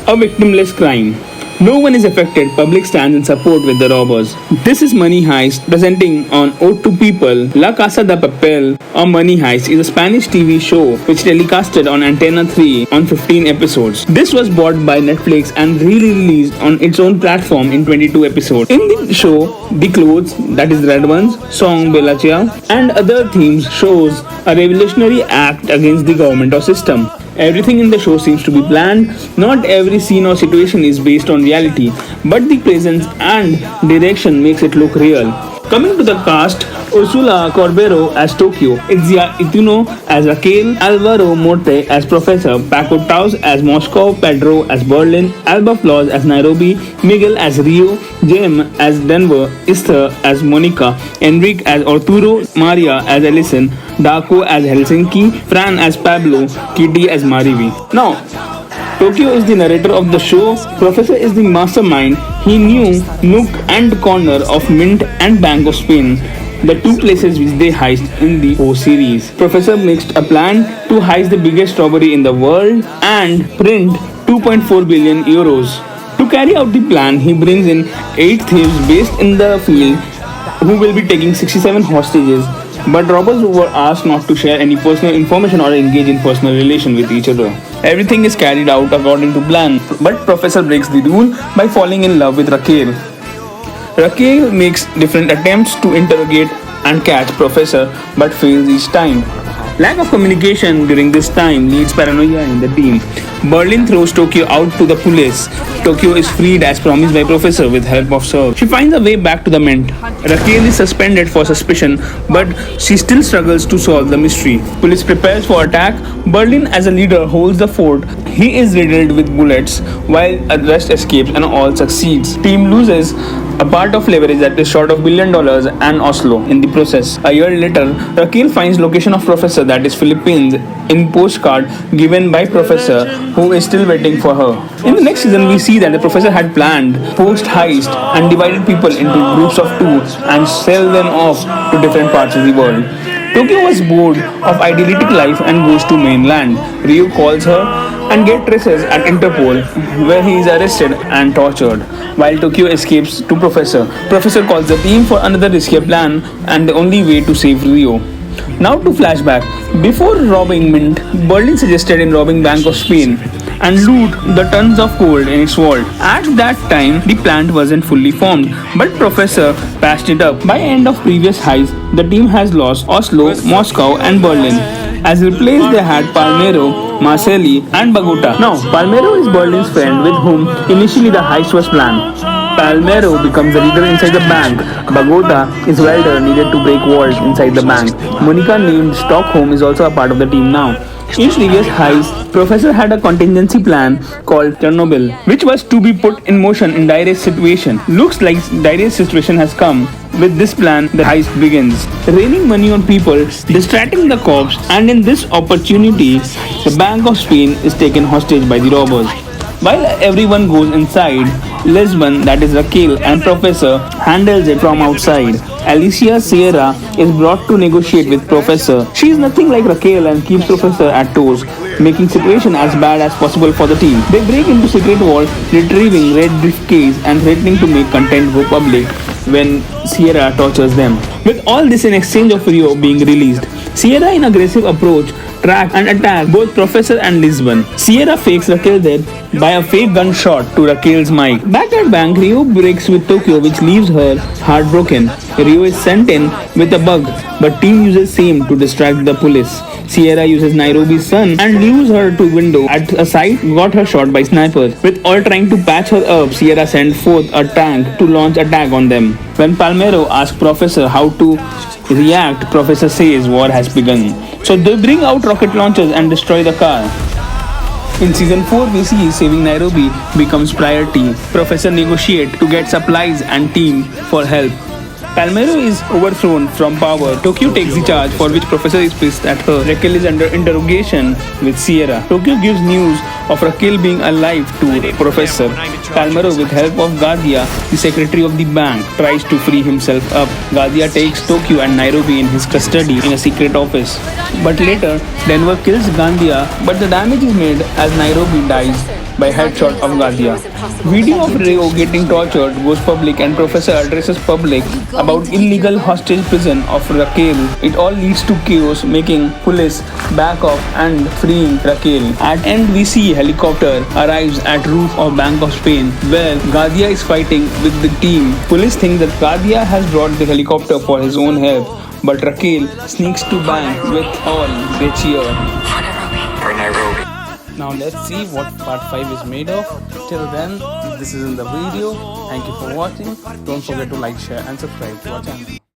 A victimless crime. No one is affected. Public stands in support with the robbers. This is Money Heist, presenting on Ode to People. La Casa de Papel or Money Heist is a Spanish TV show which telecasted on Antena 3 on 15 episodes. This was bought by Netflix and re-released on its own platform in 22 episodes. In the show, the clothes, that is Red Ones, song Bella Ciao, and other themes shows a revolutionary act against the government or system. Everything in the show seems to be planned. Not every scene or situation is based on reality, but the presence and direction makes it look real. Coming to the cast, Ursula Corbero as Tokyo, Itzia Ituno as Raquel, Alvaro Morte as Professor, Paco Taus as Moscow, Pedro as Berlin, Alba Flores as Nairobi, Miguel as Rio, Jem as Denver, Esther as Monica, Enrique as Arturo, Maria as Ellison, Darko as Helsinki, Fran as Pablo, Kitty as Marivi. Now, Tokyo is the narrator of the show. Professor is the mastermind. He knew nook and corner of Mint and Bank of Spain, the two places which they heist in the O series. Professor mixed a plan to heist the biggest robbery in the world and print 2.4 billion euros. To carry out the plan, he brings in 8 thieves based in the field who will be taking 67 hostages. But robbers were asked not to share any personal information or engage in personal relation with each other. Everything is carried out according to plan, but Professor breaks the rule by falling in love with Raquel. Raquel makes different attempts to interrogate and catch Professor but fails each time. Lack of communication during this time leads paranoia in the team. Berlin throws Tokyo out to the police. Tokyo is freed as promised by Professor with help of Sir. She finds a way back to the Mint. Raquel is suspended for suspicion, but she still struggles to solve the mystery. Police prepares for attack. Berlin as a leader holds the fort. He is riddled with bullets while the rest escapes and all succeeds. Team loses a part of leverage that is short of $1 billion and Oslo in the process. A year later, Raquel finds location of Professor, that is Philippines, in postcard given by Professor, who is still waiting for her. In the next season, we see that the Professor had planned post-heist and divided people into groups of 2 and sell them off to different parts of the world. Tokyo was bored of idyllic life and goes to mainland. Rio calls her and gets traces at Interpol, where he is arrested and tortured, while Tokyo escapes to Professor. Professor calls the team for another risky plan and the only way to save Rio. Now to flashback. Before robbing Mint, Berlin suggested in robbing Bank of Spain and loot the tons of gold in its vault. At that time, the plan wasn't fully formed, but Professor patched it up. By end of previous heist, the team has lost Oslo, Moscow and Berlin. As replaced, they had Palmero, Marcelli and Bogota. Now, Palmero is Berlin's friend with whom initially the heist was planned. Palmero becomes the leader inside the bank. Bogota is welder needed to break walls inside the bank. Monica, named Stockholm, is also a part of the team now. In previous heist, Professor had a contingency plan called Chernobyl, which was to be put in motion in direct situation. Looks like direct situation has come. With this plan, the heist begins. Raining money on people, distracting the cops, and in this opportunity, the Bank of Spain is taken hostage by the robbers. While everyone goes inside, Lisbon, that is Raquel, and Professor handles it from outside. Alicia Sierra is brought to negotiate with Professor. She is nothing like Raquel and keeps Professor at toes, making situation as bad as possible for the team. They break into secret vault, retrieving red briefcase and threatening to make content go public when Sierra tortures them. With all this in exchange of Rio being released, Sierra in aggressive approach track and attack both Professor and Lisbon. Sierra fakes Raquel dead by a fake gunshot to Raquel's mic. Back at bank, Rio breaks with Tokyo, which leaves her heartbroken. Rio is sent in with a bug, but team uses same to distract the police. Sierra uses Nairobi's son and leaves her to window at a site, got her shot by snipers. With all trying to patch her up, Sierra sends forth a tank to launch attack on them. When Palmero asks Professor how to react, Professor says war has begun. So they bring out rocket launchers and destroy the car. In season 4, we see saving Nairobi becomes priority. Professor negotiate to get supplies and team for help. Palmero is overthrown from power. Tokyo takes the charge, for which Professor is pissed at her. Raquel is under interrogation with Sierra. Tokyo gives news of Raquel being alive to Professor. Palmero, with help of Gardia, the secretary of the bank, tries to free himself up. Gardia takes Tokyo and Nairobi in his custody in a secret office. But later, Denver kills Gardia, but the damage is made as Nairobi dies. by headshot of Gadia. Video of Rio getting tortured goes public and Professor addresses public about illegal hostage prison of Raquel. It all leads to chaos, making police back off and freeing Raquel. At end we see helicopter arrives at roof of Bank of Spain where Gadia is fighting with the team. Police think that Gadia has brought the helicopter for his own help, but Raquel sneaks to bank with all they cheer. Now let's see what part 5 is made of. Till then, this is in the video. Thank you for watching. Don't forget to like, share and subscribe to our channel.